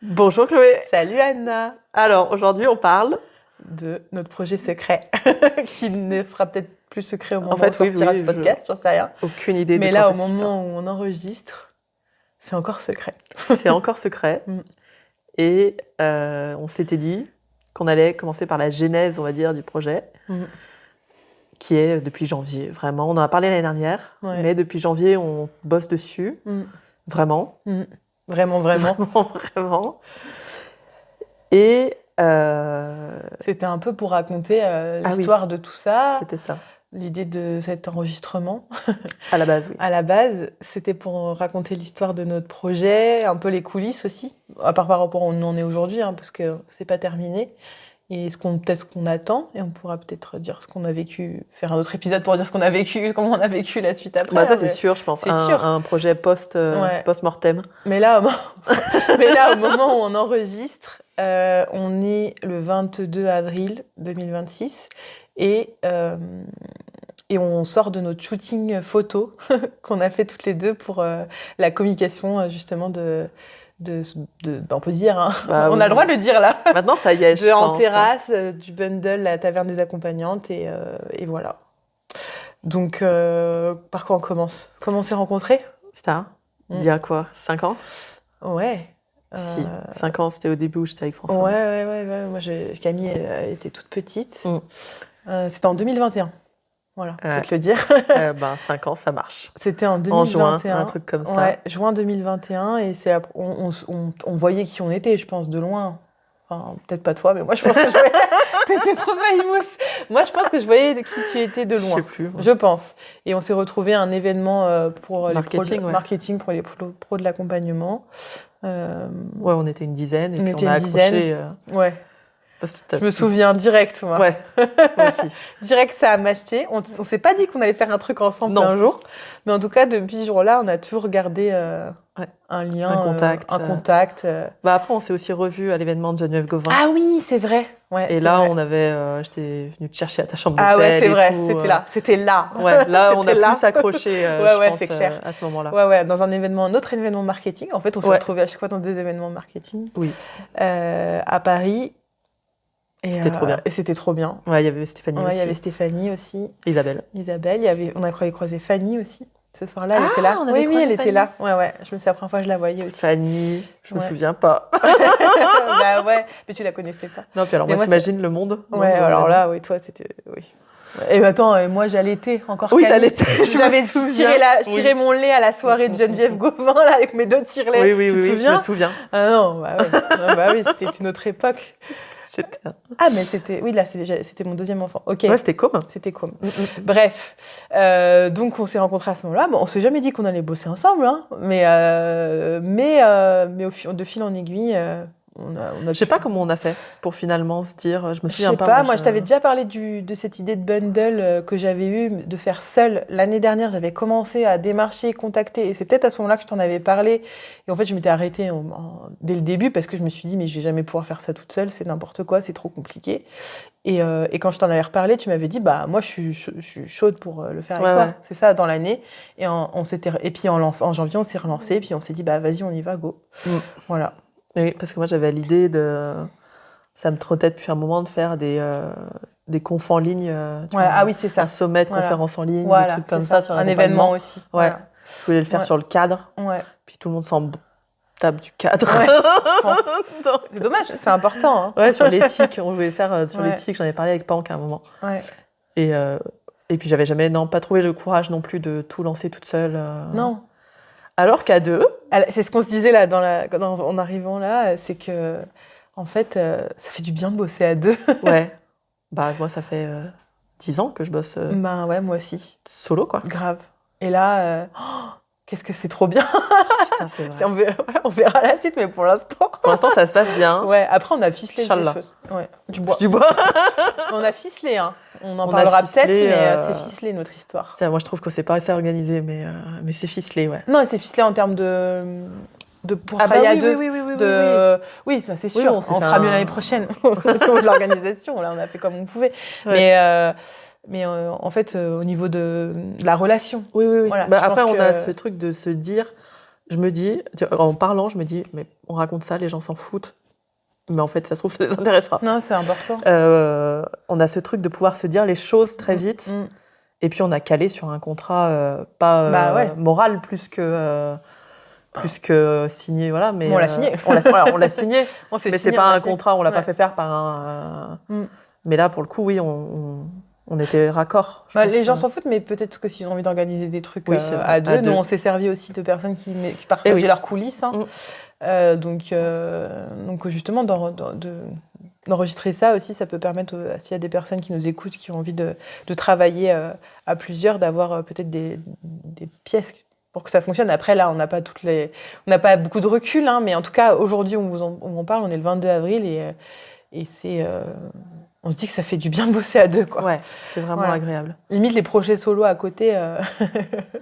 Bonjour Chloé. Salut Anna. Alors aujourd'hui on parle de notre projet secret qui ne sera peut-être plus secret au moment où on oui, sortira ce podcast, j'en sais rien. Aucune idée Mais de là, quand au est-ce qu'il moment sort. où on enregistre, c'est encore secret. C'est encore secret. Mm. Et on s'était dit qu'on allait commencer par la genèse, on va dire, du projet, qui est depuis janvier. Vraiment, on en a parlé l'année dernière, Ouais. mais depuis janvier on bosse dessus. Vraiment. Vraiment. Vraiment. Et c'était un peu pour raconter l'histoire de tout ça. C'était ça. L'idée de cet enregistrement. À la base, oui. À la base, c'était pour raconter l'histoire de notre projet, un peu les coulisses aussi, à part par rapport à où on en est aujourd'hui, parce que c'est pas terminé. Et peut-être ce qu'on attend, et on pourra peut-être dire ce qu'on a vécu, faire un autre épisode pour dire ce qu'on a vécu, comment on a vécu la suite après. Ça c'est sûr, je pense. C'est un projet post-mortem. Mais là, au moment où on enregistre, on est le 22 avril 2026 et on sort de notre shooting photo qu'on a fait toutes les deux pour la communication justement on peut dire, on a le droit de le dire là. Maintenant, ça y est, en terrasse, du bundle, la taverne des accompagnantes, et voilà. Donc, par quoi on commence ? Comment on s'est rencontrés ? Putain, il y a quoi, 5 ans ? Ouais. Si, 5 ans, c'était au début où j'étais avec François. Ouais. Moi, Camille était toute petite. C'était en 2021. Voilà, je vais te le dire. 5 ans, ça marche. C'était en 2021. En juin, un truc comme ça. Ouais, juin 2021. Et on voyait qui on était, je pense, de loin. Enfin, peut-être pas toi, mais moi, je pense que je voyais... T'étais trop famous. Moi, je pense que je voyais qui tu étais de loin. Je sais plus. Ouais. Je pense. Et on s'est retrouvés à un événement pour marketing pour les pros de l'accompagnement. Ouais, on était une dizaine. Et puis on a accroché. Ouais. Je me souviens direct, moi. Ouais, moi aussi. Direct, ça a matché. On s'est pas dit qu'on allait faire un truc ensemble un jour. Mais en tout cas, depuis ce jour-là, on a toujours gardé un lien, un contact. Après, on s'est aussi revus à l'événement de Geneviève Gauvin. Ah oui, c'est vrai. Ouais, et là, vrai. j'étais venue te chercher à ta chambre d'hôtel. Ah ouais, c'est vrai. Tout, C'était là. Ouais, là, on a plus accroché, je pense, c'est clair. à ce moment-là. Ouais, dans un autre événement marketing. En fait, on s'est retrouvés à chaque fois dans des événements marketing. Oui. À Paris. C'était trop bien. Et c'était trop bien. Ouais, il y avait Stéphanie aussi. Il y avait Stéphanie aussi. Isabelle. On a croisé Fanny aussi. Ce soir-là, elle était là. Oui, elle était là. Ouais. C'est la première fois que je la voyais aussi. Fanny, je me souviens pas. Bah ouais, mais tu la connaissais pas. Non, puis alors moi, t'imagines le monde. Ouais, alors là, oui, toi, c'était... Oui. Et attends, moi, j'allaitais encore. Oui, t'allaitais. Je tirais mon lait à la soirée de Geneviève Gauvin, là, avec mes 2 tire-laits. Oui, tu te souviens ? Je me souviens. Ah non, oui, c'était une autre époque. Mais c'était... Oui, là, c'était mon deuxième enfant. Ok. Ouais, c'était Com. Bref. Donc, on s'est rencontrés à ce moment-là. Bon, on s'est jamais dit qu'on allait bosser ensemble, mais de fil en aiguille... Je sais pas comment on a fait pour finalement se dire, je me souviens pas. Je sais pas, moi je t'avais déjà parlé de cette idée de bundle que j'avais eue de faire seule. L'année dernière, j'avais commencé à démarcher, contacter, et c'est peut-être à ce moment-là que je t'en avais parlé. Et en fait, je m'étais arrêtée dès le début parce que je me suis dit, mais je vais jamais pouvoir faire ça toute seule, c'est n'importe quoi, c'est trop compliqué. Et quand je t'en avais reparlé, tu m'avais dit, bah moi je suis chaude pour le faire avec toi. Ouais. C'est ça, dans l'année. Et puis en janvier, on s'est relancé, et puis on s'est dit, bah vas-y, on y va, go. Voilà. Oui, parce que moi j'avais l'idée ça me trottait depuis un moment de faire des confs en ligne. Oui, c'est ça. Un sommet de conférences en ligne, des trucs comme ça sur un événement aussi. Ouais. Je voulais le faire sur le cadre. Ouais. Puis tout le monde s'en tape du cadre. Ouais, je pense. C'est dommage, c'est important. Hein. Ouais, sur l'éthique, on voulait le faire sur l'éthique. J'en ai parlé avec Pank à un moment. Ouais. Et puis j'avais jamais pas trouvé le courage non plus de tout lancer toute seule. Non. Alors qu'à 2... C'est ce qu'on se disait là en arrivant là, c'est que en fait, ça fait du bien de bosser à 2. Ouais. Moi, ça fait 10 ans que je bosse. Ouais, moi aussi. Solo, quoi. Grave. Et là, qu'est-ce que c'est trop bien. Putain, c'est vrai. On verra la suite, mais pour l'instant. Pour l'instant, ça se passe bien. Ouais. Après, on a ficelé des choses. Ouais. Du bois. On a ficelé, hein. On en parlera peut-être, mais c'est ficelé notre histoire. Moi, je trouve que c'est pas assez organisé, mais c'est ficelé, ouais. Non, c'est ficelé en termes pour travailler à 2. Oui, ça c'est sûr. On fera mieux l'année prochaine. Au niveau de l'organisation, là, on a fait comme on pouvait. Ouais. Mais en fait, au niveau de la relation. Oui. Voilà, après, on a ce truc de se dire, je me dis, en parlant, je me dis, mais on raconte ça, les gens s'en foutent. Mais en fait, ça se trouve, ça les intéressera. Non, c'est important. On a ce truc de pouvoir se dire les choses très vite. Et puis, on a calé sur un contrat pas moral plus que signé. Voilà, mais, on l'a signé. On l'a signé. Mais c'est pas un contrat, on l'a pas fait faire par un... Mais là, pour le coup, oui, on était raccord. Les gens s'en foutent, mais peut-être que s'ils ont envie d'organiser des trucs à deux. Nous, on s'est servi aussi de personnes qui partageaient leurs coulisses. Donc, justement, d'enregistrer ça aussi, ça peut permettre, s'il y a des personnes qui nous écoutent, qui ont envie de travailler à plusieurs, d'avoir peut-être des pièces pour que ça fonctionne. Après, là, on n'a pas beaucoup de recul, hein, mais en tout cas, aujourd'hui, on en parle, on est le 22 avril et c'est... on se dit que ça fait du bien de bosser à deux, quoi. Ouais, c'est vraiment agréable. Limite, les projets solo à côté,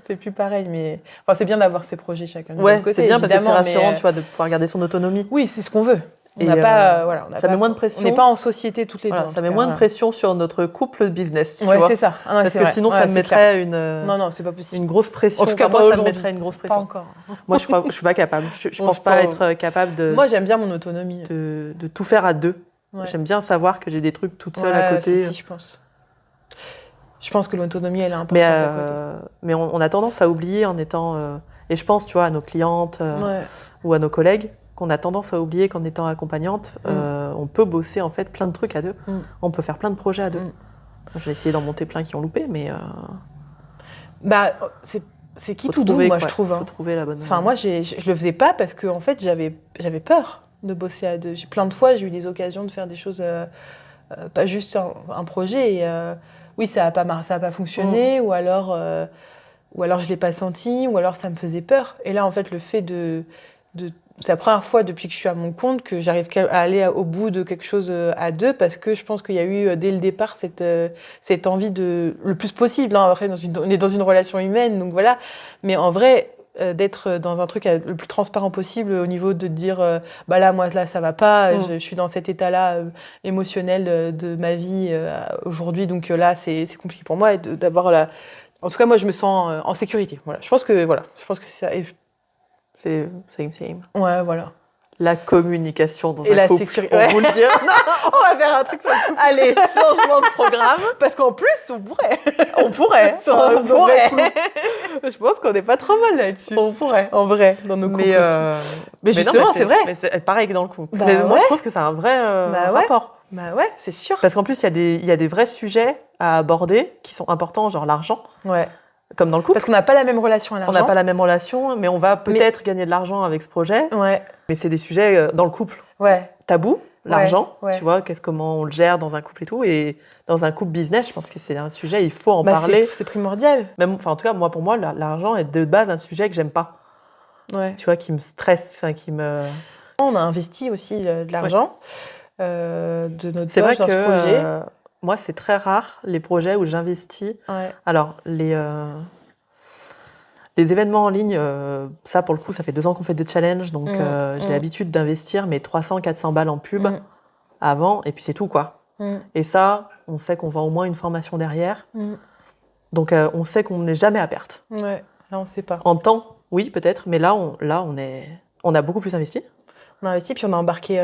c'est plus pareil, mais... Enfin, c'est bien d'avoir ces projets chacun de notre côté, c'est bien parce que c'est rassurant, tu vois, de pouvoir garder son autonomie. Oui, c'est ce qu'on veut. Ça met moins de pression. On n'est pas en société toutes les deux. Ça met moins de pression sur notre couple business, tu vois. C'est ça. Parce que sinon, ça me mettrait non, c'est pas possible. une grosse pression. En tout cas, moi, ça me mettrait une grosse pression. Pas encore. Moi, je suis pas capable. Je pense pas être capable de... Moi, j'aime bien mon autonomie. De tout faire à deux. Ouais. J'aime bien savoir que j'ai des trucs toute seule à côté. Si, je pense. Je pense que l'autonomie, elle est importante à côté. Mais on a tendance à oublier en étant... et je pense, tu vois, à nos clientes ou à nos collègues, qu'on a tendance à oublier qu'en étant accompagnante, on peut bosser en fait plein de trucs à deux. On peut faire plein de projets à deux. J'ai essayé d'en monter plein qui ont loupé, mais... c'est qui tout doux, moi, je trouve. Faut trouver la bonne... Enfin, moi, je le faisais pas parce que en fait, j'avais peur de bosser à deux. Plein de fois, j'ai eu des occasions de faire des choses, pas juste un projet. Et, oui, ça a pas fonctionné, ou alors je l'ai pas senti, ou alors ça me faisait peur. Et là, en fait, le fait c'est la première fois depuis que je suis à mon compte que j'arrive à aller au bout de quelque chose à deux, parce que je pense qu'il y a eu dès le départ cette envie de le plus possible. Hein. Après, on est dans une relation humaine, donc voilà. Mais en vrai, d'être dans un truc le plus transparent possible au niveau de dire là, moi, là, ça va pas, je suis dans cet état-là émotionnel de ma vie aujourd'hui, donc là, c'est compliqué pour moi, et d'avoir en tout cas, moi, je me sens en sécurité. Voilà. Je pense que c'est ça. C'est same. Ouais, voilà. La communication dans et un couple, sécurité. Pour vous le dire. On va faire un truc sur le couple. Allez, changement de programme. Parce qu'en plus, on pourrait. On pourrait. Je pense qu'on n'est pas trop mal là-dessus. On pourrait. En vrai, dans nos couples aussi. Mais justement, c'est vrai. Mais c'est pareil que dans le couple. Moi, je trouve que c'est un vrai rapport. Bah ouais, c'est sûr. Parce qu'en plus, il y a des vrais sujets à aborder qui sont importants, genre l'argent. Ouais. Comme dans le couple. Parce qu'on n'a pas la même relation à l'argent. On n'a pas la même relation, mais on va peut-être gagner de l'argent avec ce projet. Ouais. Mais c'est des sujets dans le couple. Ouais. Tabou, l'argent, tu vois, comment on le gère dans un couple et tout. Et dans un couple business, je pense que c'est un sujet, il faut en parler. C'est primordial. En tout cas, pour moi, l'argent est de base un sujet que j'aime pas. Ouais. Tu vois, qui me stresse, qui me... On a investi aussi de l'argent de notre poche dans ce projet. Moi, c'est très rare les projets où j'investis. Ouais. Alors, les événements en ligne, ça, pour le coup, ça fait 2 ans qu'on fait des challenges, donc j'ai l'habitude d'investir mes 300-400 balles en pub avant, et puis c'est tout, quoi. Et ça, on sait qu'on vend au moins une formation derrière. Donc, on sait qu'on n'est jamais à perte. Ouais, là, on ne sait pas. En temps, oui, peut-être, mais là, on a beaucoup plus investi. On a investi, puis on a embarqué...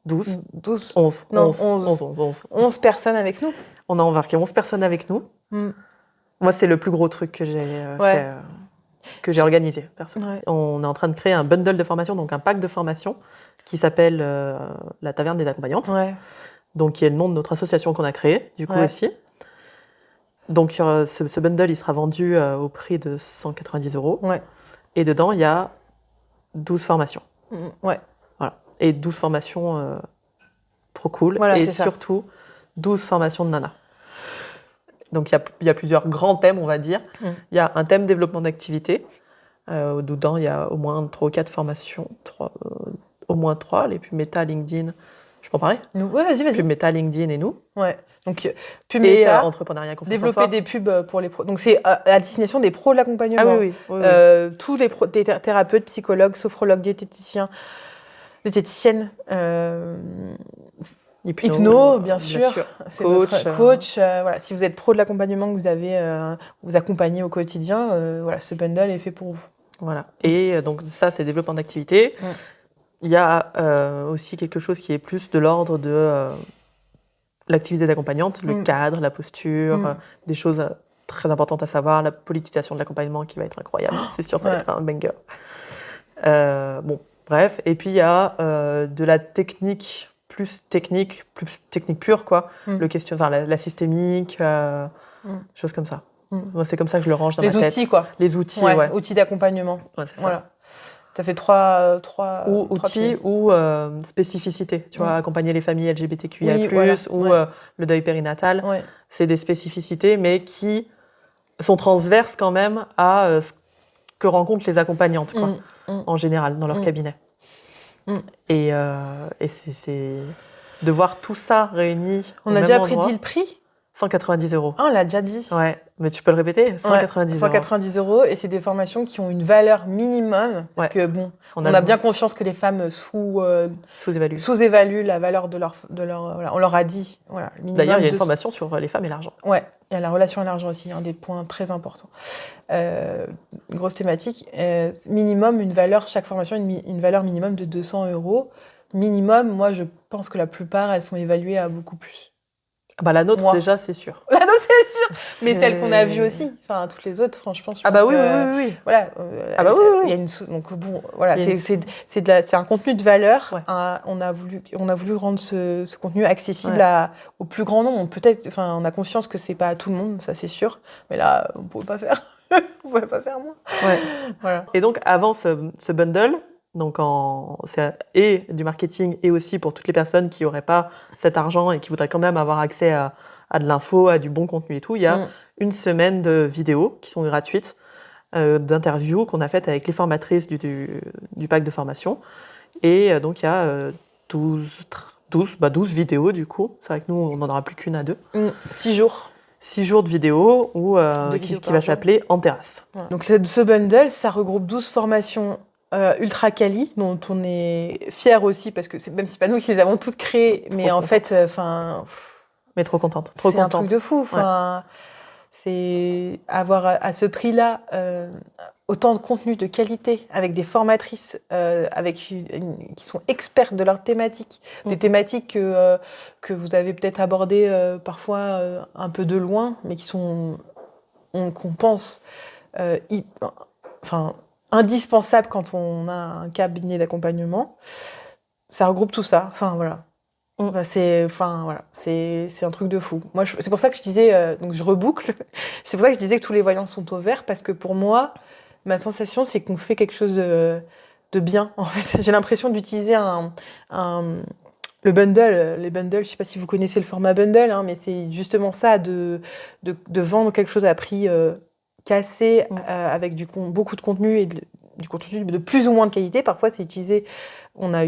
11 personnes avec nous. On a embarqué 11 personnes avec nous. Moi, c'est le plus gros truc que j'ai fait, que j'ai organisé, perso. Ouais. On est en train de créer un bundle de formation, donc un pack de formation qui s'appelle la Taverne des Accompagnantes. Ouais. Donc, qui est le nom de notre association qu'on a créée, du coup, aussi. Donc, ce bundle, il sera vendu au prix de 190 €. Ouais. Et dedans, il y a 12 formations. Ouais. Voilà. Et 12 formations trop cool. Voilà, et surtout, 12 formations de nana. Donc, il y a plusieurs grands thèmes, on va dire. Il y a un thème développement d'activité. Dedans, il y a au moins 3 ou 4 formations. Au moins 3, les pubs Meta, LinkedIn. Je peux en parler ? Oui, vas-y. Pubs Meta, LinkedIn et nous. Ouais. Donc, pub Meta, entrepreneuriat confiance développer des pubs pour les pros. Donc, c'est à destination des pros de l'accompagnement. Ah oui. Tous les des thérapeutes, psychologues, sophrologues, diététiciennes, hypno, bien sûr. C'est coach. Voilà. Si vous êtes pro de l'accompagnement, que vous avez vous accompagnez au quotidien, voilà, ce bundle est fait pour vous. Voilà. Et donc ça, c'est développement d'activité. Il y a aussi quelque chose qui est plus de l'ordre de l'activité d'accompagnante, le cadre, la posture, des choses très importantes à savoir, la politisation de l'accompagnement qui va être incroyable. C'est sûr, ça va être un banger. Bon, bref. Et puis il y a de la technique pure, quoi. La systémique, choses comme ça. Moi, c'est comme ça que je le range dans ma tête. Les outils, quoi. Les outils, outils d'accompagnement. Ouais, c'est ça. Voilà. Ça fait trois outils ou spécificité. Tu vois, accompagner les familles LGBTQIA+, ou le deuil périnatal. Ouais. C'est des spécificités, mais qui sont transverses quand même à ce que rencontrent les accompagnantes, quoi, en général, dans leur cabinet. Et c'est de voir tout ça réuni On a déjà dit le prix ? 190 €. Ah, on l'a déjà dit. Ouais, mais tu peux le répéter, 190 €. 190 €, et c'est des formations qui ont une valeur minimum, parce que bon, on a bien conscience que les femmes sous-évaluent la valeur de leur voilà, on leur a dit, voilà, minimum. D'ailleurs, il y a une formation sur les femmes et l'argent. Ouais, il y a la relation à l'argent aussi, un des points très importants. Grosse thématique. Minimum, chaque formation, une valeur minimum de 200 €. Minimum, moi, je pense que la plupart, elles sont évaluées à beaucoup plus. Bah, la nôtre, déjà, c'est sûr. La nôtre, c'est sûr. Mais celle qu'on a vue aussi. Enfin, toutes les autres, franchement, je pense oui. Voilà. oui. Il y a donc bon, voilà, c'est un contenu de valeur. Ouais. On a voulu rendre ce contenu accessible au plus grand nombre. Peut-être, enfin, on a conscience que c'est pas à tout le monde, ça c'est sûr. Mais là, on pouvait pas faire. On pouvait pas faire moins. Ouais. Voilà. Et donc, avant ce bundle. Donc et du marketing, et aussi pour toutes les personnes qui n'auraient pas cet argent et qui voudraient quand même avoir accès à de l'info, à du bon contenu et tout, il y a une semaine de vidéos qui sont gratuites, d'interviews qu'on a faites avec les formatrices du pack de formation. Et donc il y a 12 vidéos du coup. C'est vrai que nous, on n'en aura plus qu'une à deux. 6 jours. 6 jours de vidéos qui va s'appeler En terrasse. Ouais. Donc ce bundle, ça regroupe 12 formations ultra quali, dont on est fiers aussi, parce que même si c'est pas nous qui les avons toutes créées, mais en fait, mais trop contente. C'est un truc de fou. C'est avoir à ce prix-là autant de contenu de qualité, avec des formatrices qui sont expertes de leur thématique, des thématiques que vous avez peut-être abordées parfois un peu de loin, mais qu'on pense indispensable quand on a un cabinet d'accompagnement. Ça regroupe tout ça. Enfin, voilà. C'est un truc de fou. Moi, c'est pour ça que je disais, donc je reboucle, c'est pour ça que je disais que tous les voyants sont au vert, parce que pour moi, ma sensation, c'est qu'on fait quelque chose de bien. En fait, j'ai l'impression d'utiliser le bundle. Les bundles, je sais pas si vous connaissez le format bundle, mais c'est justement ça, de vendre quelque chose à prix cassé, avec beaucoup de contenu et du contenu de plus ou moins de qualité. Parfois, c'est utilisé. On a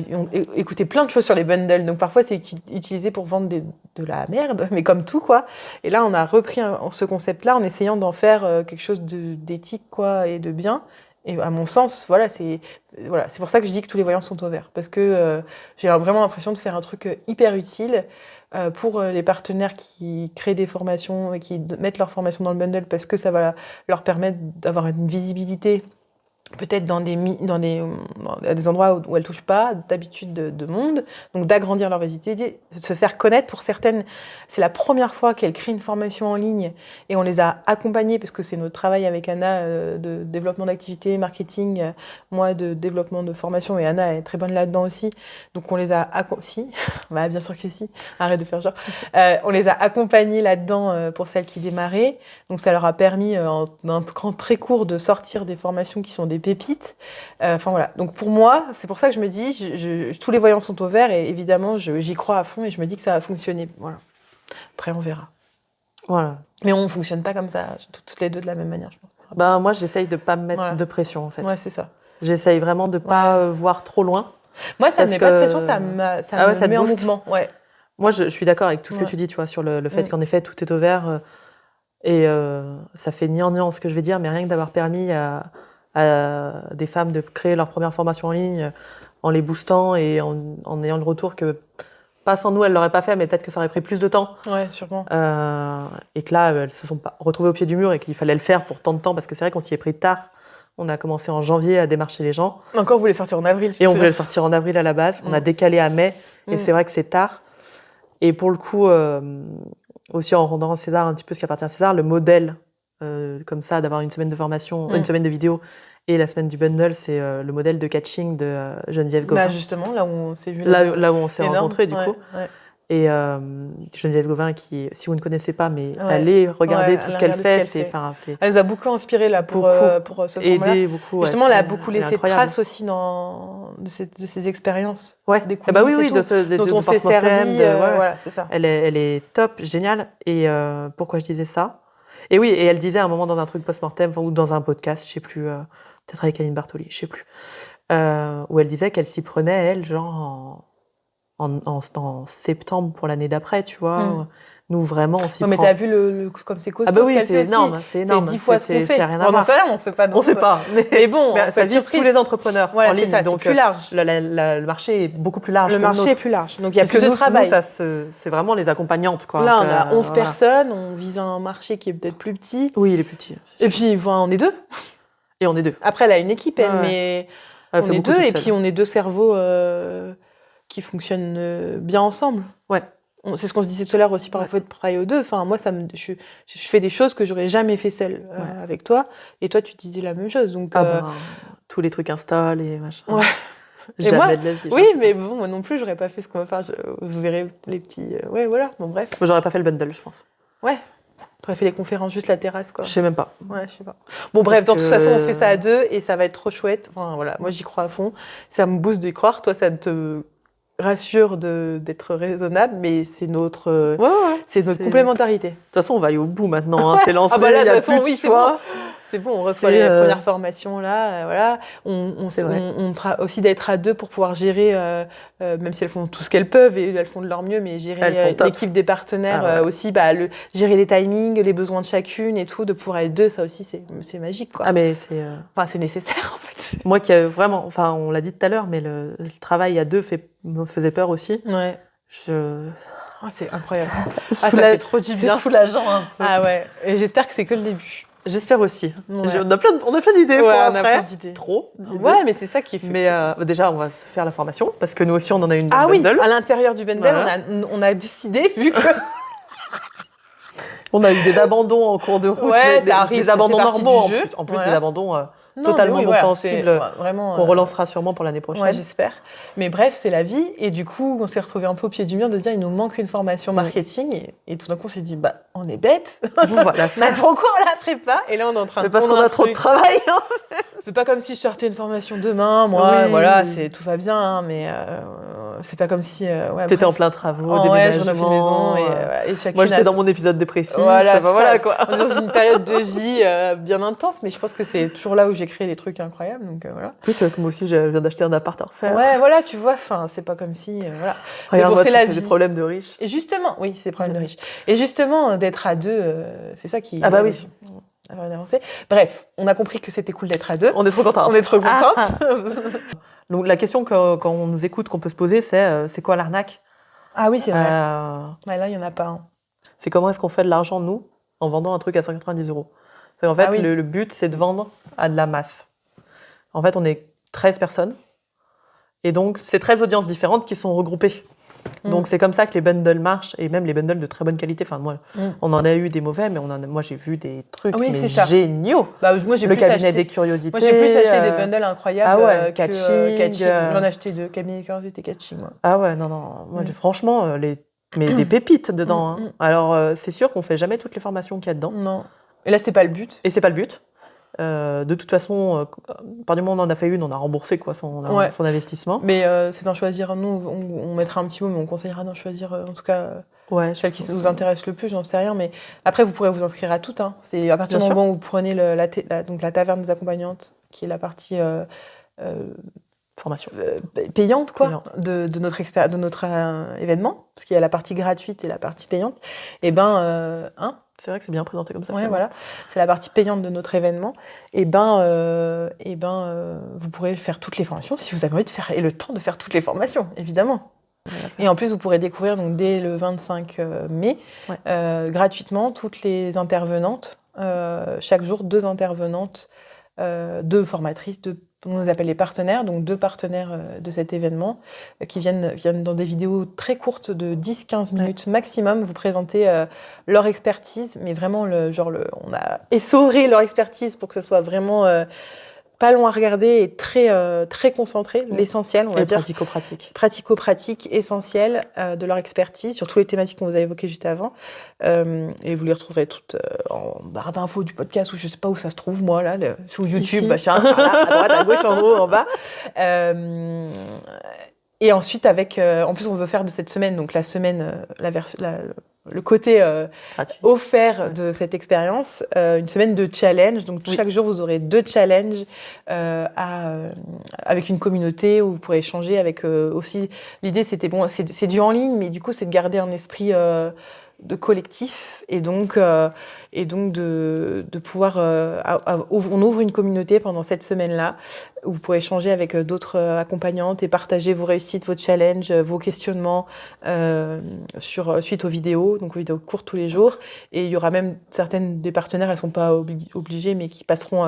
écouté plein de choses sur les bundles, donc parfois c'est utilisé pour vendre de la merde, mais comme tout, quoi. Et là, on a repris ce concept-là en essayant d'en faire quelque chose d'éthique, quoi, et de bien. Et à mon sens, c'est pour ça que je dis que tous les voyants sont au vert, parce que j'ai vraiment l'impression de faire un truc hyper utile pour les partenaires qui créent des formations et qui mettent leurs formations dans le bundle, parce que ça va leur permettre d'avoir une visibilité peut-être dans des endroits où elles ne touchent pas d'habitude de monde, donc d'agrandir leur visibilité, de se faire connaître. Pour certaines, c'est la première fois qu'elles créent une formation en ligne, et on les a accompagnées, parce que c'est notre travail avec Anna de développement d'activité, marketing, moi de développement de formation, et Anna est très bonne là-dedans aussi, donc on les a bien sûr que si, arrête de faire genre. On les a accompagnées là-dedans pour celles qui démarraient, donc ça leur a permis en un temps très court de sortir des formations qui sont des pépites. Voilà. Donc pour moi, c'est pour ça que je me dis, tous les voyants sont au vert, et évidemment, j'y crois à fond, et je me dis que ça va fonctionner. Voilà. Après, on verra. Voilà. Mais on ne fonctionne pas comme ça, toutes les deux de la même manière, je pense. Moi, j'essaye de ne pas me mettre de pression, en fait. Ouais, c'est ça. J'essaye vraiment de ne pas voir trop loin. Moi, ça ne me met pas de pression, ça me met en mouvement. Ouais. Moi, je suis d'accord avec tout ce que tu dis, tu vois, sur le fait qu'en effet, tout est au vert. Et ça fait gnangnan ce que je vais dire, mais rien que d'avoir permis à des femmes de créer leur première formation en ligne en les boostant et en ayant le retour que, pas sans nous, elles ne l'auraient pas fait, mais peut-être que ça aurait pris plus de temps. Ouais, sûrement. Et que là, elles se sont pas retrouvées au pied du mur et qu'il fallait le faire pour tant de temps, parce que c'est vrai qu'on s'y est pris tard On a commencé en janvier à démarcher les gens. Encore, vous voulez sortir en avril. Et on voulait le sortir en avril à la base. On a décalé à mai. Et c'est vrai que c'est tard. Et pour le coup, aussi en rendant à César un petit peu ce qui appartient à César, le modèle, comme ça, d'avoir une semaine de formation, une semaine de vidéo et la semaine du bundle, c'est le modèle de catching de Geneviève Gauvin. Bah justement, là où on s'est vu. Là où on s'est rencontrés, du coup. Ouais. Et Geneviève Gauvin, qui, si vous ne connaissez pas, mais allez regarder tout ce qu'elle fait. Elle nous a beaucoup inspiré là, pour ce format-là. Aidé beaucoup. Justement, elle a beaucoup laissé de traces aussi de ses expériences. Ouais. Des coulisses dont on s'est servi. Voilà, c'est ça. Elle est top, géniale. Et pourquoi je disais ça? Et oui, et elle disait à un moment dans un truc post-mortem, ou dans un podcast, je sais plus, peut-être avec Aline Bartoli, je sais plus, où elle disait qu'elle s'y prenait, elle, genre en septembre pour l'année d'après, tu vois. Nous, vraiment, on s'y prend. Mais t'as vu comme c'est costaud. Ah bah oui, c'est énorme. C'est 10 fois ce qu'on fait. C'est rien à voir. On sait pas. On sait pas. Mais bon, ça vise tous les entrepreneurs en ligne. C'est donc plus large. Le marché est beaucoup plus large. Le marché est plus large. Donc il y a plus de travail. C'est vraiment les accompagnantes, quoi. Là, on a 11 personnes. On vise un marché qui est peut-être plus petit. Oui, il est plus petit. Et puis, on est 2. Et on est 2. Après, elle a une équipe, mais on est 2. Et puis, on est 2 cerveaux qui fonctionnent bien ensemble. Ouais. C'est ce qu'on se disait tout à l'heure aussi par rapport à travailler aux deux. Enfin, moi, je fais des choses que j'aurais jamais fait seule avec toi. Et toi, tu disais la même chose. Donc, tous les trucs install et machin. Ouais. Jamais de la vie. Oui, mais bon, moi non plus, j'aurais pas fait ce qu'on va faire. Vous verrez les petits. Ouais, voilà. Bon, bref. Moi, j'aurais pas fait le bundle, je pense. Ouais. T'aurais fait les conférences, juste la terrasse, quoi. Je sais même pas. Ouais, je sais pas. Bon, bref, de toute façon, on fait ça à 2 et ça va être trop chouette. Enfin, voilà. Moi, j'y crois à fond. Ça me booste d'y croire. Toi, ça te rassure d'être raisonnable, mais c'est notre complémentarité. De toute façon, on va aller au bout maintenant. C'est lancé. Ah bah là, de toute façon, oui, c'est bon. C'est bon, on reçoit les premières formations là, voilà. On aussi d'être à 2 pour pouvoir gérer, même si elles font tout ce qu'elles peuvent et elles font de leur mieux, mais gérer l'équipe des partenaires aussi, gérer les timings, les besoins de chacune et tout, de pouvoir être 2, ça aussi c'est magique, quoi. Ah mais c'est nécessaire en fait. Moi qui vraiment, on l'a dit tout à l'heure, mais le travail à 2 me faisait peur aussi. Ouais. C'est incroyable. Ça fait trop du bien. C'est soulageant un peu. Ah ouais. Et j'espère que c'est que le début. J'espère aussi. Ouais. On a plein d'idées. Ouais, on a plein d'idées. Trop. Ouais, mais c'est ça qui est fait. Mais déjà, on va se faire la formation parce que nous aussi, on en a une bundle. Oui, à l'intérieur du bundle, voilà. on a décidé, vu que on a eu des abandons en cours de route. Ouais, ça arrive. Des abandons normaux. En plus, voilà. des abandons totalement compréhensibles qu'on relancera sûrement pour l'année prochaine. Ouais, j'espère. Mais bref, c'est la vie. Et du coup, on s'est retrouvés un peu au pied du mur de se dire, il nous manque une formation marketing. Et tout d'un coup, on s'est dit, on est bête. Voilà, mais pourquoi on la ferait pas? Et là, on est en train de parce qu'on a trop de travail. C'est pas comme si je sortais une formation demain. Moi, voilà, tout va bien. Mais c'est pas comme si... T'étais en plein travaux, déménagement. Je refais maison. Et chacune moi, j'étais dans mon épisode dépressif. Voilà, quoi. On est dans une période de vie bien intense. Mais je pense que c'est toujours là où j'ai créé des trucs incroyables. Donc, voilà. Oui, c'est comme aussi, je viens d'acheter un appart à refaire. Ouais, voilà, tu vois, c'est pas comme si... voilà. Regarde, c'est la vie. C'est des problèmes de riches. Et justement, oui, c'est des problèmes de riches. Et justement, d'être à 2, c'est ça qui... Ah bah oui. Bref, on a compris que c'était cool d'être à 2. On est trop contente. On est trop contente. Donc la question quand on nous écoute, qu'on peut se poser, c'est quoi l'arnaque? Ah oui, c'est vrai. Là, il n'y en a pas. C'est comment est-ce qu'on fait de l'argent, nous, en vendant un truc à 190 €. En fait, le but, c'est de vendre à de la masse. En fait, on est 13 personnes. Et donc, c'est 13 audiences différentes qui sont regroupées. Donc, c'est comme ça que les bundles marchent, et même les bundles de très bonne qualité. Enfin, moi, on en a eu des mauvais, mais moi, j'ai vu des trucs géniaux. Moi, j'ai le cabinet des curiosités. Moi, j'ai plus acheté des bundles incroyables Catching. J'en ai acheté 2, cabinet des curiosités, Catching. Moi. Ah ouais, non. Moi, franchement, mais des pépites dedans. Alors, c'est sûr qu'on fait jamais toutes les formations qu'il y a dedans. Non. Et là, c'est pas le but. Et c'est pas le but. De toute façon, à partir du moment où on en a fait une, on a remboursé son investissement. Mais c'est d'en choisir, nous, on mettra un petit mot, mais on conseillera d'en choisir, en tout cas, celle qui vous intéresse le plus, j'en sais rien. Mais après, vous pourrez vous inscrire à toutes. C'est à partir du moment où vous prenez donc la taverne des accompagnantes, qui est la partie formation payante, quoi, de notre événement, parce qu'il y a la partie gratuite et la partie payante. Et c'est vrai que c'est bien présenté comme ça. Ouais, voilà. C'est la partie payante de notre événement. Vous pourrez faire toutes les formations si vous avez envie de faire et le temps de faire toutes les formations, évidemment. Et en plus, vous pourrez découvrir donc dès le 25 mai gratuitement toutes les intervenantes. Chaque jour, 2 intervenantes 2 formatrices, on nous appelle les partenaires, donc 2 partenaires de cet événement qui viennent dans des vidéos très courtes de 10-15 minutes maximum vous présenter leur expertise, mais vraiment on a essoré leur expertise pour que ce soit vraiment pas long à regarder et très concentré, l'essentiel, on va dire. Pratico-pratique. Pratico-pratique, essentiel de leur expertise sur toutes les thématiques qu'on vous a évoquées juste avant. Et vous les retrouverez toutes en barre d'infos du podcast ou je sais pas où ça se trouve, moi, là, sur YouTube, machin, là, à droite, à gauche, en haut, en bas. Et ensuite, en plus, on veut faire de cette semaine, donc la semaine, le côté offert de cette expérience, une semaine de challenge. Donc, chaque jour, vous aurez 2 challenges avec une communauté où vous pourrez échanger avec aussi... L'idée, c'est du en ligne, mais du coup, c'est de garder un esprit de collectif et donc de pouvoir... on ouvre une communauté pendant cette semaine-là où vous pourrez échanger avec d'autres accompagnantes et partager vos réussites, vos challenges, vos questionnements suite aux vidéos, donc aux vidéos courtes tous les jours. Et il y aura même certaines des partenaires, elles ne sont pas obligées, mais qui passeront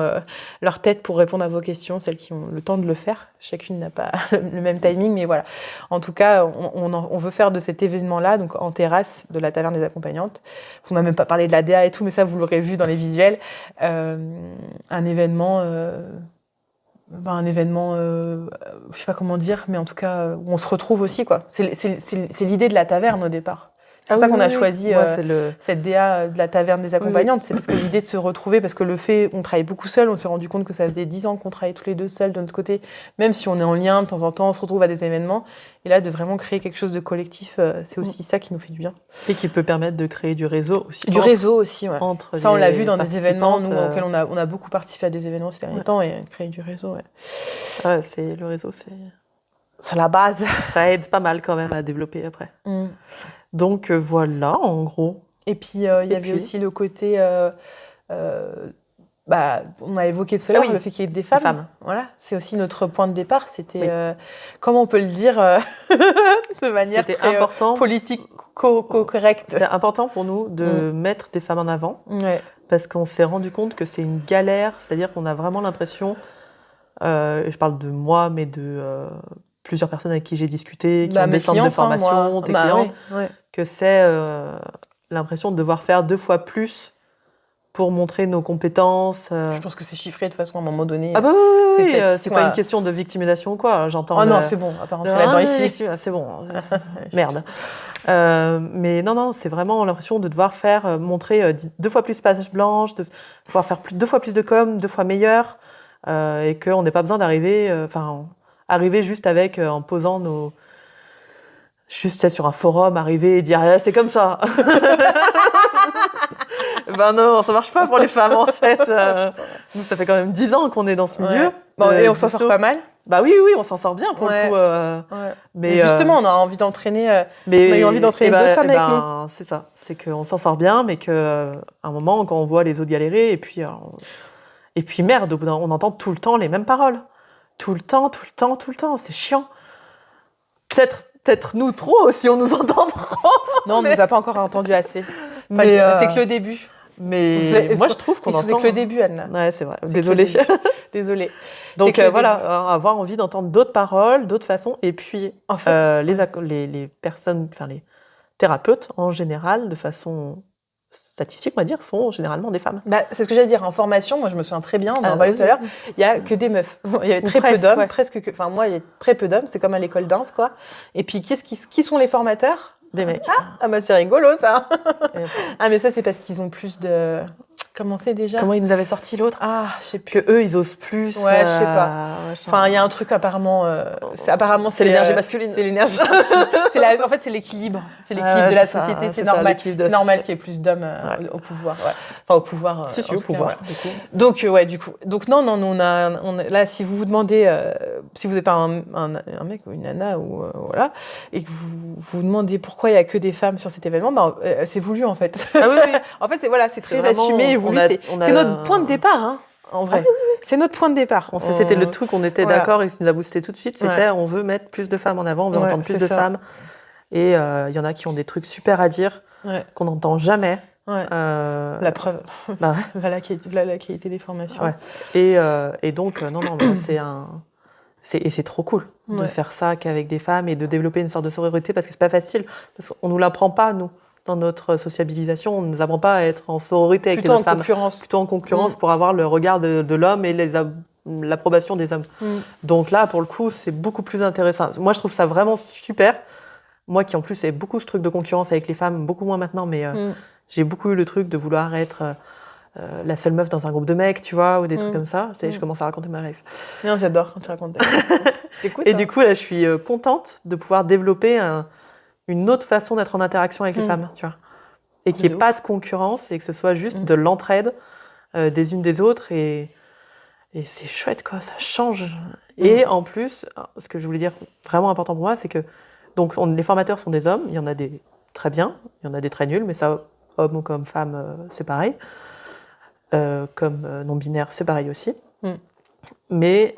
leur tête pour répondre à vos questions, celles qui ont le temps de le faire. Chacune n'a pas le même timing, mais voilà. En tout cas, on veut faire de cet événement-là, donc en terrasse de la Taverne des Accompagnantes. On n'a même pas parlé de la DA et tout, mais ça, vous l'aurez vu dans les visuels. Un événement... je sais pas comment dire, mais en tout cas, où on se retrouve aussi, quoi. C'est l'idée de la taverne au départ. C'est pour ça qu'on a choisi cette DA de la Taverne des Accompagnantes. C'est parce que l'idée de se retrouver, parce que on travaille beaucoup seul, on s'est rendu compte que ça faisait 10 ans qu'on travaillait tous les deux seuls de notre côté, même si on est en lien de temps en temps, on se retrouve à des événements. Et là, de vraiment créer quelque chose de collectif, c'est aussi ça qui nous fait du bien. Et qui peut permettre de créer du réseau aussi. Du réseau aussi, ouais. Ça, on l'a vu dans des événements, nous, auxquels on a beaucoup participé à des événements ces derniers temps, et créer du réseau, ouais. Ouais, le réseau, c'est la base. Ça aide pas mal quand même à développer après. Donc voilà, en gros. Et puis il y avait aussi le côté, on a évoqué cela, le fait qu'il y ait des femmes. Voilà, c'est aussi notre point de départ. C'était, comment on peut le dire, de manière très politique correcte. C'est important pour nous de mettre des femmes en avant, parce qu'on s'est rendu compte que c'est une galère. C'est-à-dire qu'on a vraiment l'impression, je parle de moi, mais de plusieurs personnes avec qui j'ai discuté, qui ont des centres de formation, des clientes, que c'est l'impression de devoir faire 2 fois plus pour montrer nos compétences. Je pense que c'est chiffré de toute façon à un moment donné. Ah bah oui, c'est pas une question de victimisation ou quoi. J'entends. Oh non, c'est bon, à part rentrer là-dedans ici. C'est bon, merde. Mais non, c'est vraiment l'impression de devoir montrer 2 fois plus page blanche, de pouvoir faire 2 fois plus de com, 2 fois meilleur, et qu'on n'ait pas besoin d'arriver, arriver juste en posant juste sur un forum, arriver et dire c'est comme ça. Ben non, ça marche pas pour les femmes en fait. Nous, ça fait quand même 10 ans qu'on est dans ce milieu. Et on s'en sort pas mal. Bah oui, on s'en sort bien pour le coup. Mais justement, on a envie d'entraîner. On a eu envie d'entraîner d'autres femmes avec nous. C'est ça, c'est qu'on s'en sort bien, mais qu'à un moment, quand on voit les autres galérer, et puis merde, on entend tout le temps les mêmes paroles. Tout le temps, c'est chiant. Peut-être nous trop, si on nous entend trop. Non, on ne nous a pas encore entendu assez. C'est que le début. Mais moi, je trouve qu'on entend... C'est que le début, Anna. Ouais, c'est vrai. Désolée. Donc voilà, avoir envie d'entendre d'autres paroles, d'autres façons. Et puis, en fait, les personnes, les thérapeutes, en général, de façon statistique, on va dire, sont généralement des femmes. C'est ce que j'allais dire. En formation, moi, je me souviens très bien, on en parlait tout à l'heure, il n'y a que des meufs. Il y avait très peu d'hommes, moi, il y a très peu d'hommes, c'est comme à l'école d'inf, quoi. Et puis, qui sont les formateurs ? Des mecs. C'est rigolo, ça. Mais ça, c'est parce qu'ils ont plus de... Comment c'est déjà ? Comment ils nous avaient sorti l'autre ? Je sais plus. Que eux, ils osent plus. Ouais, je sais pas. Enfin, il y a un truc apparemment. C'est l'énergie masculine. C'est l'énergie. En fait, c'est l'équilibre. C'est l'équilibre de la société. C'est normal. C'est normal qu'il y ait plus d'hommes au pouvoir. Ouais. Enfin, au pouvoir. Si, au pouvoir. Ouais. Donc, du coup. Donc, non, là, si vous vous demandez, si vous n'êtes pas un mec ou une nana ou voilà, et que vous demandez pourquoi il y a que des femmes sur cet événement, c'est voulu en fait. En fait, c'est très assumé. C'est notre point de départ, en vrai. C'est notre point de départ. C'était le truc, on était d'accord et ça nous a boosté tout de suite. C'était on veut mettre plus de femmes en avant, on veut entendre plus de femmes. Et il y en a qui ont des trucs super à dire qu'on n'entend jamais. Ouais. La preuve. Bah ouais. Voilà la qualité des formations. Ouais. Et donc, non, c'est trop cool de faire ça qu'avec des femmes et de développer une sorte de sororité parce que c'est pas facile. Parce qu'on nous l'apprend pas, nous. Dans notre sociabilisation, on ne nous apprend pas à être en sororité avec les autres femmes. Plutôt en concurrence pour avoir le regard de l'homme et l'approbation des hommes. Donc là, pour le coup, c'est beaucoup plus intéressant. Moi, je trouve ça vraiment super. Moi qui, en plus, ai beaucoup ce truc de concurrence avec les femmes, beaucoup moins maintenant, mais j'ai beaucoup eu le truc de vouloir être la seule meuf dans un groupe de mecs, tu vois, ou des trucs comme ça. Je commence à raconter ma life. Non, j'adore quand tu racontes. Je t'écoute. Et du coup, là, je suis contente de pouvoir développer une autre façon d'être en interaction avec les femmes, tu vois. Et qu'il n'y ait pas de concurrence et que ce soit juste de l'entraide des unes des autres. Et c'est chouette, quoi, ça change. Et en plus, ce que je voulais dire vraiment important pour moi, c'est que donc, les formateurs sont des hommes. Il y en a des très bien, il y en a des très nuls, mais ça, homme ou comme femme, c'est pareil. Comme non-binaire, c'est pareil aussi. Mais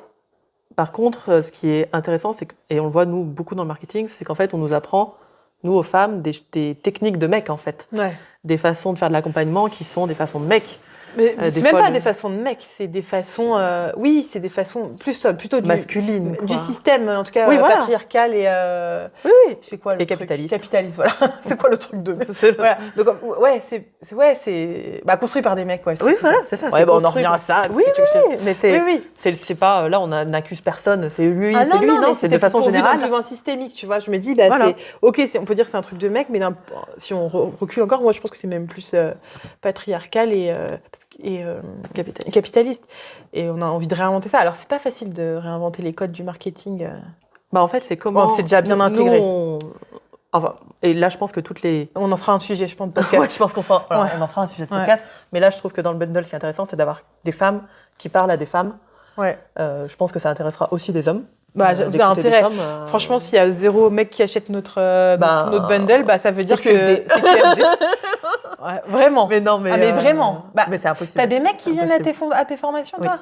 par contre, ce qui est intéressant, c'est et on le voit nous beaucoup dans le marketing, c'est qu'en fait, on nous apprend, nous aux femmes, des techniques de mecs en fait. Des façons de faire de l'accompagnement qui sont des façons de mecs. Mais c'est même pas des façons de mecs, c'est des façons, c'est des façons plutôt masculines, du système, en tout cas patriarcal et c'est quoi le truc capitaliste. Capitaliste, voilà. C'est quoi le truc de voilà. Donc c'est construit par des mecs, ouais. Oui, voilà, c'est ça. Ouais, on en revient à ça. Oui, mais c'est pas là, on n'accuse personne, c'est lui, non, c'est de façon générale. D'un point de vue systémique, tu vois. Je me dis, on peut dire que c'est un truc de mec, mais si on recule encore, moi je pense que c'est même plus patriarcal et capitaliste. Et on a envie de réinventer ça. Alors, c'est pas facile de réinventer les codes du marketing. En fait, c'est comment... c'est déjà bien intégré. Enfin, et là, je pense que toutes les... On en fera un sujet, je pense, de podcast. Ouais, je pense on en fera un sujet de podcast. Mais là, je trouve que dans le bundle, ce qui est intéressant, c'est d'avoir des femmes qui parlent à des femmes. Je pense que ça intéressera aussi des hommes. C'est intérêt. Franchement, s'il y a 0 mec qui achète notre bundle, ça veut dire que c'est QFD. Vraiment. Mais non, mais vraiment. Mais c'est impossible. T'as des mecs qui viennent à tes formations, toi?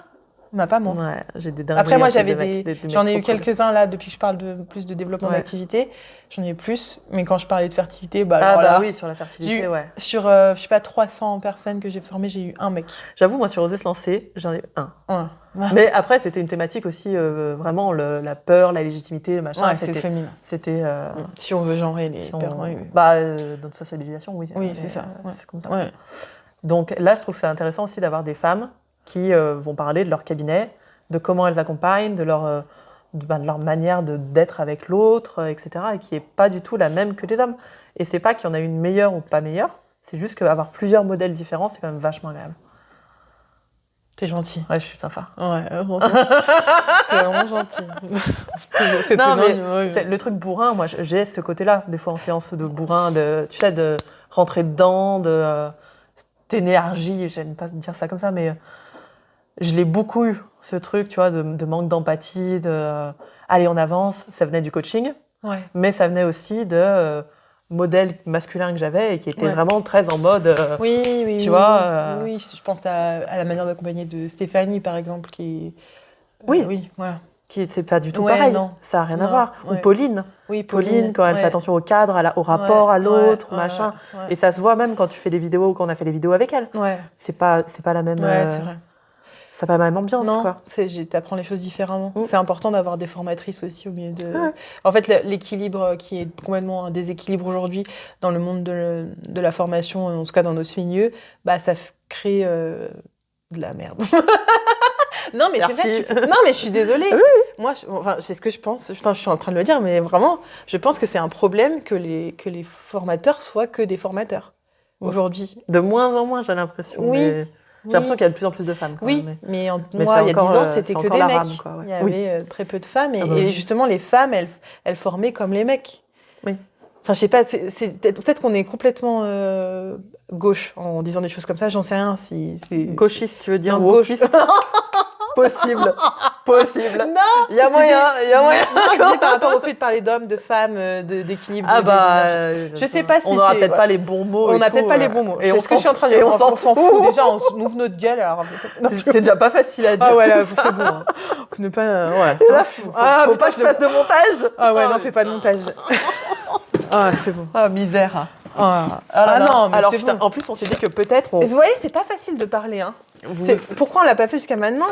Pas moi. Ouais, j'ai des dingueries. Après, moi, j'en ai eu quelques-uns là depuis que je parle plus de développement d'activité. J'en ai eu plus, mais quand je parlais de fertilité, oui, sur la fertilité, sur je sais pas 300 personnes que j'ai formées, j'ai eu un mec. J'avoue, moi, sur Oser se lancer, j'en ai eu un. Mais après, c'était une thématique aussi vraiment la peur, la légitimité, le machin. C'est féminin. C'était si on veut genrer les peurs. Dans notre socialisation, oui. Oui, c'est ça. C'est comme ça. Donc là, je trouve que c'est intéressant aussi d'avoir des femmes qui vont parler de leur cabinet, de comment elles accompagnent, de leur manière d'être avec l'autre, etc. Et qui n'est pas du tout la même que les hommes. Et c'est pas qu'il y en a une meilleure ou pas meilleure, c'est juste qu'avoir plusieurs modèles différents, c'est quand même vachement agréable. T'es gentil. Ouais, je suis sympa. Ouais, t'es vraiment gentil. Le truc bourrin, moi, j'ai ce côté-là, des fois en séance de bourrin, de rentrer dedans, d'énergie, j'aime pas dire ça comme ça, mais je l'ai beaucoup eu, ce truc, tu vois, de manque d'empathie, allez, on avance. Ça venait du coaching, mais ça venait aussi de modèles masculins que j'avais et qui étaient vraiment très en mode, tu vois. Oui, je pense à la manière d'accompagner de Stéphanie, par exemple, qui... C'est pas du tout pareil, ça n'a rien à voir. Ou Pauline. Oui, Pauline, quand elle fait attention au cadre, au rapport à l'autre, machin. Et ça se voit même quand tu fais des vidéos, quand on a fait des vidéos avec elle. C'est pas la même... c'est vrai. C'est pas la même ambiance, quoi. T'apprends les choses différemment. C'est important d'avoir des formatrices aussi au milieu de... En fait, l'équilibre qui est complètement un déséquilibre aujourd'hui dans le monde de la formation, en tout cas dans notre milieu, ça crée de la merde. Non, mais c'est vrai. Non, mais je suis désolée. Moi, c'est ce que je pense. Putain, je suis en train de le dire, mais vraiment, je pense que c'est un problème que les formateurs soient que des formateurs aujourd'hui. De moins en moins, j'ai l'impression. J'ai l'impression qu'il y a de plus en plus de femmes. Mais il y a 10 ans, c'était que des mecs. Il y avait très peu de femmes. Et justement, les femmes, elles formaient comme les mecs. Oui. Enfin, je sais pas, peut-être qu'on est complètement gauche en disant des choses comme ça, j'en sais rien. Gauchiste, tu veux dire, ou wokiste? Possible. Non. Il y a moyen. Non, je disais par rapport au fait de parler d'hommes, de femmes, d'équilibre. Je sais pas si on n'aura peut-être pas les bons mots. On n'a peut-être pas les bons mots. Et ce que je suis en train de dire. On s'en fout. Déjà, on ouvre notre gueule. Alors, c'est déjà pas facile à dire. Ah ouais, c'est bon. Faut ne pas. Et là, faut pas que je fasse de montage. Ah ouais, non, fais pas de montage. Ah, c'est bon. Ah, misère. Non, mais alors c'est putain, bon. en plus, on s'est dit que peut-être Vous voyez, c'est pas facile de parler. Hein. Pourquoi on l'a pas fait jusqu'à maintenant?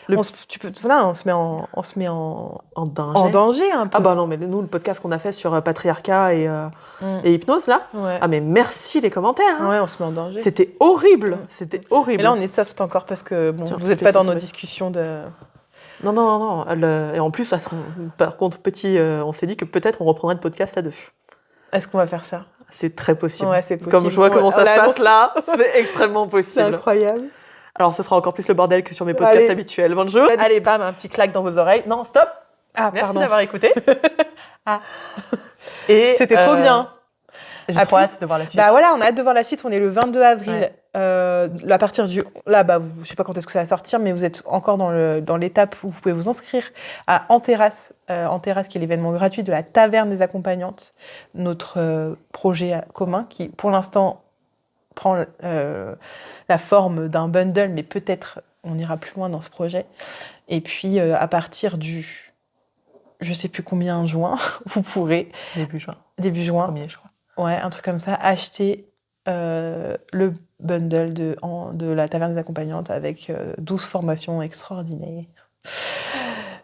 On se met en danger un peu. Ah bah non, mais nous, le podcast qu'on a fait sur patriarcat et hypnose, là, Ouais. ah mais merci les commentaires. Hein. Ouais, on se met en danger. C'était horrible, c'était horrible. Et là, on est soft encore parce que Tiens, vous n'êtes pas dans nos discussions de... Non. Et en plus, par contre, on s'est dit que peut-être on reprendrait le podcast à deux. Est-ce qu'on va faire ça? C'est très possible. Ouais, c'est possible. Comme je vois comment ça se passe là, c'est extrêmement C'est possible. incroyable. Alors, ce sera encore plus le bordel que sur mes podcasts Allez. habituels. Bonjour. Allez, bam, un petit claque dans vos oreilles. Non, stop. Ah, Merci pardon. d'avoir écouté. Et C'était trop bien. J'ai trop hâte de voir la suite. Bah voilà, on a hâte de voir la suite. On est le 22 avril. Ouais. À partir du... Là, je sais pas quand est-ce que ça va sortir, mais vous êtes encore dans l'étape où vous pouvez vous inscrire à En Terrasse. En Terrasse, qui est l'événement gratuit de la Taverne des Accompagnantes. Notre projet commun qui, pour l'instant, prend la forme d'un bundle, mais peut-être on ira plus loin dans ce projet. Et puis, à partir du... Je sais plus combien juin, vous pourrez... Début juin. 1er, je crois. Ouais, un truc comme ça, acheter le bundle de la Taverne des Accompagnantes avec 12 formations extraordinaires.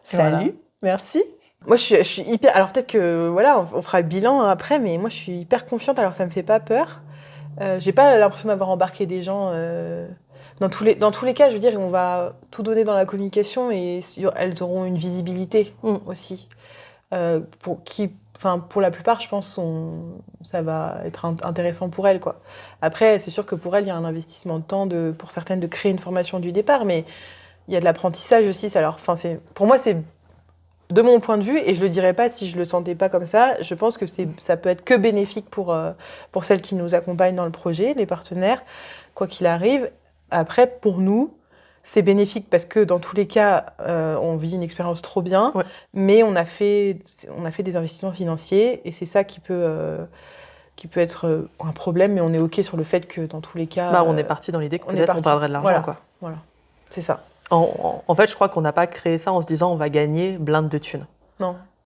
Salut, voilà. Merci. Moi, je suis hyper... Alors peut-être que, voilà, on fera le bilan après, mais moi, je suis hyper confiante, alors ça me fait pas peur. J'ai pas l'impression d'avoir embarqué des gens... Dans tous les cas, je veux dire, on va tout donner dans la communication et elles auront une visibilité aussi. Pour la plupart, je pense, ça va être intéressant pour elles, quoi. Après, c'est sûr que pour elles, il y a un investissement de temps pour certaines de créer une formation du départ, mais il y a de l'apprentissage aussi. Pour moi, c'est de mon point de vue, et je le dirais pas si je le sentais pas comme ça. Je pense que ça peut être que bénéfique pour celles qui nous accompagnent dans le projet, les partenaires, quoi qu'il arrive. Après, pour nous, c'est bénéfique parce que dans tous les cas, on vit une expérience trop bien, mais on a fait des investissements financiers et c'est ça qui peut être un problème, mais on est OK sur le fait que dans tous les cas... on est parti dans l'idée que peut-être on perdrait de l'argent. Voilà, c'est ça. En fait, je crois qu'on n'a pas créé ça en se disant on va gagner blinde de thunes. Non.